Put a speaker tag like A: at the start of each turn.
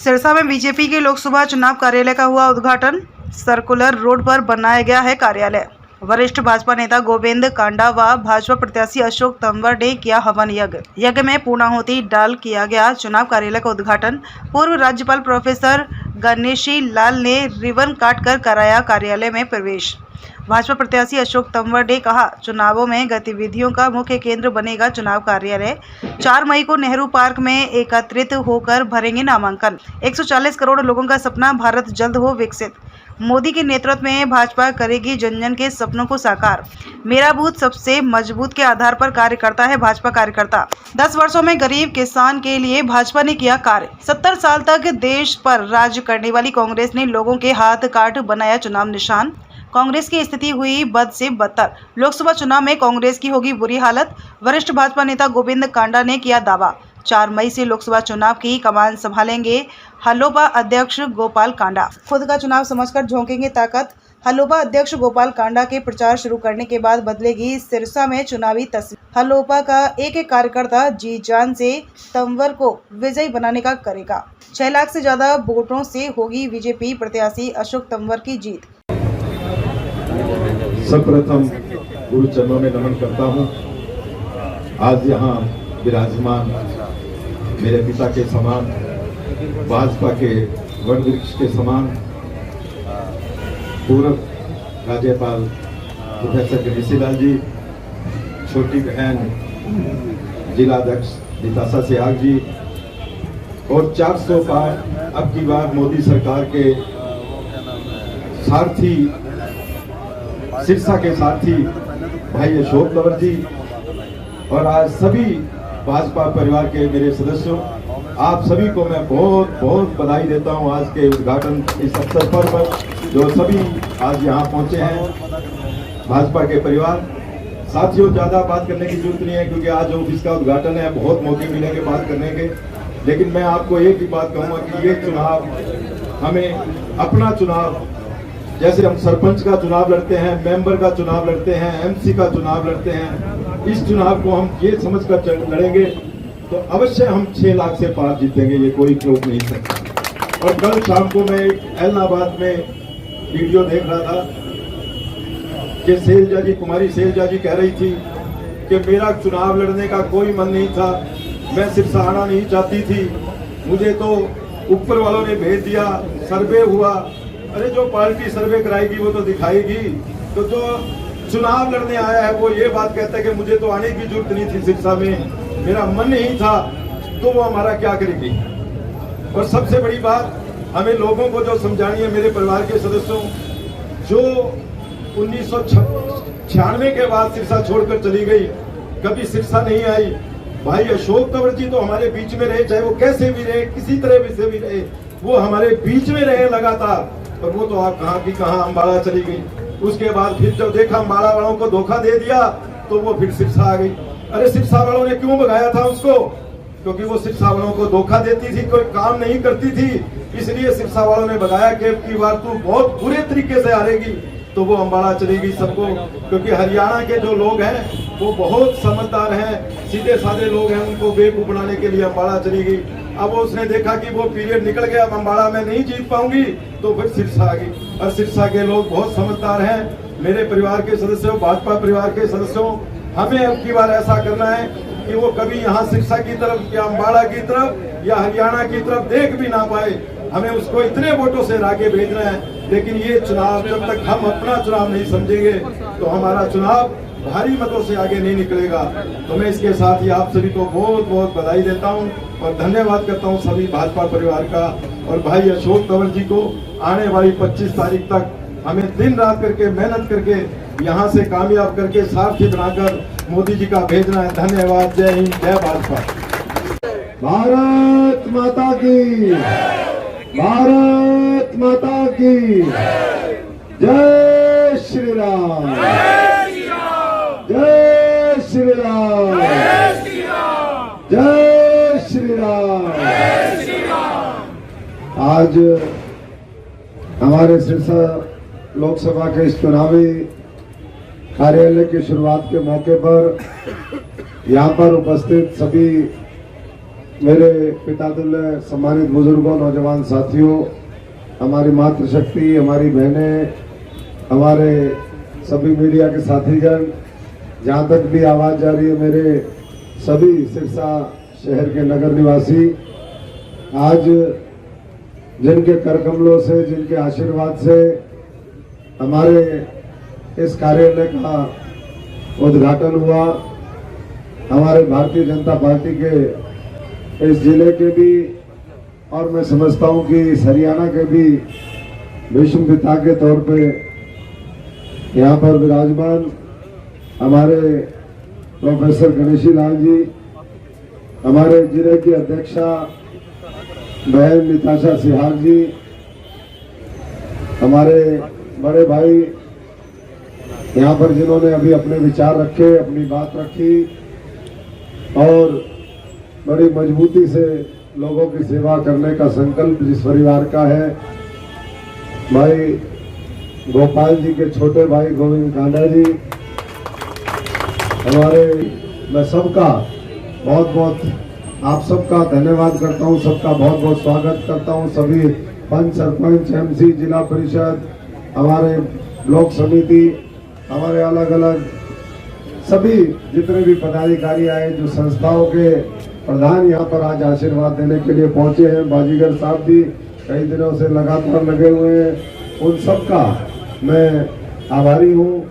A: सिरसा में बीजेपी के लोकसभा चुनाव कार्यालय का हुआ उद्घाटन। सर्कुलर रोड पर बनाया गया है कार्यालय। वरिष्ठ भाजपा नेता गोविंद कांडा व भाजपा प्रत्याशी अशोक तंवर ने किया हवन यज्ञ में पूर्णाहुति डाल किया गया चुनाव कार्यालय का उद्घाटन। पूर्व राज्यपाल प्रोफेसर गणेशी लाल ने रिबन काट कर कराया कार्यालय में प्रवेश। भाजपा प्रत्याशी अशोक तंवर ने कहा, चुनावों में गतिविधियों का मुख्य केंद्र बनेगा चुनाव कार्यालय। 4 मई को नेहरू पार्क में एकत्रित होकर भरेंगे नामांकन। 140 करोड़ लोगों का सपना, भारत जल्द हो विकसित। मोदी के नेतृत्व में भाजपा करेगी जन जन के सपनों को साकार। मेरा बूथ सबसे मजबूत के आधार पर कार्य करता है भाजपा कार्यकर्ता। 10 वर्षों में गरीब किसान के लिए भाजपा ने किया कार्य। 70 साल तक देश पर राज करने वाली कांग्रेस ने लोगों के हाथ काट बनाया चुनाव निशान। कांग्रेस की स्थिति हुई बद से बदतर। लोकसभा चुनाव में कांग्रेस की होगी बुरी हालत। वरिष्ठ भाजपा नेता गोविंद कांडा ने किया दावा। 4 मई से लोकसभा चुनाव की कमान संभालेंगे हलोपा अध्यक्ष गोपाल कांडा। खुद का चुनाव समझकर झोंकेंगे ताकत। हलोपा अध्यक्ष गोपाल कांडा के प्रचार शुरू करने के बाद बदलेगी सिरसा में चुनावी तस्वीर। हलोपा का एक एक कार्यकर्ता जी जान से तंवर को विजयी बनाने का करेगा। 6 लाख से ज्यादा वोटों से होगी बीजेपी प्रत्याशी अशोक तंवर की जीत।
B: सर्वप्रथम गुरु चरणों में नमन करता हूं। आज यहाँ विराजमान मेरे पिता के समान, भाजपा के वन वृक्ष के समान पूर्व राज्यपाल प्रोफेसर गणेशी लाल जी, छोटी बहन जिलाध्यक्ष निताशा सियाग जी और 400 बार अब की बार मोदी सरकार के सारथी, सिरसा के साथी भाई अशोक तंवर जी और आज सभी भाजपा परिवार के मेरे सदस्यों, आप सभी को मैं बहुत बहुत बधाई देता हूं आज के उद्घाटन इस अवसर पर जो सभी आज यहां पहुंचे हैं भाजपा के परिवार। साथियों, ज़्यादा बात करने की जरूरत नहीं है क्योंकि आज ऑफिस का उद्घाटन है, बहुत मौके मिलेंगे बात करने के। लेकिन मैं आपको एक ही बात कहूँगा कि ये चुनाव हमें अपना चुनाव, जैसे हम सरपंच का चुनाव लड़ते हैं, मेंबर का चुनाव लड़ते हैं, एमसी का चुनाव लड़ते हैं, इस चुनाव को हम ये समझकर लड़ेंगे तो अवश्य हम 6 लाख से पार जीतेंगे, ये कोई चूक नहीं सकता। और कल शाम को मैं इलाहाबाद में वीडियो देख रहा था कि शैलजा जी, कुमारी शैलजा जी कह रही थी कि मेरा चुनाव लड़ने का कोई मन नहीं था, मैं सिरसा आना नहीं चाहती थी, मुझे तो ऊपर वालों ने भेज दिया, सर्वे हुआ। अरे जो पार्टी सर्वे कराएगी वो तो दिखाएगी। तो जो चुनाव लड़ने आया है वो ये बात कहता है कि मुझे तो आने की जरूरत नहीं थी सिरसा में, मेरा मन नहीं था, तो वो हमारा क्या करेगी। और सबसे बड़ी बात हमें लोगों को जो समझानी है, मेरे परिवार के सदस्यों, जो 1996 के बाद सिरसा छोड़कर चली गई, कभी सिरसा नहीं आई, भाई अशोक तंवर जी तो हमारे बीच में रहे, चाहे वो कैसे भी रहे, किसी तरह से भी रहे, वो हमारे बीच में रहे लगातार। और वो तो आप कहाँ की कहाँ अम्बाला चली गई। उसके बाद फिर जब देखा अम्बाला वालों को धोखा दे दिया तो वो फिर सिरसा आ गई। अरे सिरसा वालों ने क्यों भगाया था उसको? क्योंकि वो सिरसा वालों को धोखा देती थी, कोई काम नहीं करती थी, इसलिए सिरसा वालों ने भगाया कि अब की बार तू बहुत बुरे तरीके से हारेगी। तो वो अम्बाला चली गई सबको, क्योंकि हरियाणा के जो लोग हैं वो बहुत समझदार हैं, सीधे साधे लोग हैं, उनको बेवकूफ बनाने के लिए अम्बाला चली गई। अब उसने देखा कि वो पीरियड निकल गया, अब अम्बाला में नहीं जीत पाऊंगी, तो फिर सिरसा आ गई। और सिरसा के लोग बहुत समझदार हैं। मेरे परिवार के सदस्यों, भाजपा परिवार के सदस्यों, हमें अब की बार ऐसा करना है कि वो कभी यहाँ सिरसा की तरफ या अम्बाला की तरफ या हरियाणा की तरफ देख भी ना पाए। हमें उसको इतने वोटों से आगे भेजना है। लेकिन ये चुनाव जब तक हम अपना चुनाव नहीं समझेंगे तो हमारा चुनाव भारी मतों से आगे नहीं निकलेगा। तो मैं इसके साथ ही आप सभी को बहुत बहुत बधाई देता हूं और धन्यवाद करता हूं सभी भाजपा परिवार का। और भाई अशोक तंवर जी को आने वाली 25 तारीख तक हमें दिन रात करके मेहनत करके यहाँ से कामयाब करके सारथी बनाकर मोदी जी का भेजना है। धन्यवाद। जय हिंद, जय भाजपा।
C: भारत माता की, भारत माता की जय श्री राम, जय श्री राम, जय श्री राम। आज हमारे सिरसा लोकसभा के इस चुनावी कार्यालय की शुरुआत के मौके पर यहाँ पर उपस्थित सभी मेरे पितातुल्य सम्मानित बुजुर्गों, नौजवान साथियों, हमारी मातृशक्ति, हमारी बहनें, हमारे सभी मीडिया के साथीगण, जहाँ तक भी आवाज़ जा रही है, मेरे सभी सिरसा शहर के नगर निवासी, आज जिनके करकमलों से, जिनके आशीर्वाद से हमारे इस कार्यालय का उद्घाटन हुआ, हमारे भारतीय जनता पार्टी के इस जिले के भी और मैं समझता हूं कि इस हरियाणा के भी भीष्म पिता के तौर पे यहाँ पर विराजमान हमारे प्रोफेसर गणेशी लाल जी, हमारे जिले की अध्यक्षा बहन निताशा सिहाग जी, हमारे बड़े भाई यहाँ पर जिन्होंने अभी अपने विचार रखे, अपनी बात रखी और बड़ी मजबूती से लोगों की सेवा करने का संकल्प जिस परिवार का है, भाई गोपाल जी के छोटे भाई गोविंद कांडा जी, हमारे, मैं सबका बहुत बहुत आप सबका धन्यवाद करता हूं, सबका बहुत बहुत स्वागत करता हूं। सभी पंच, सरपंच, एमसी, जिला परिषद, हमारे ब्लॉक समिति, हमारे अलग अलग सभी जितने भी पदाधिकारी आए, जो संस्थाओं के प्रधान यहाँ पर आज आशीर्वाद देने के लिए पहुंचे हैं, बाजीगर साहब भी कई दिनों से लगातार लगे हुए हैं, उन सबका मैं आभारी हूँ।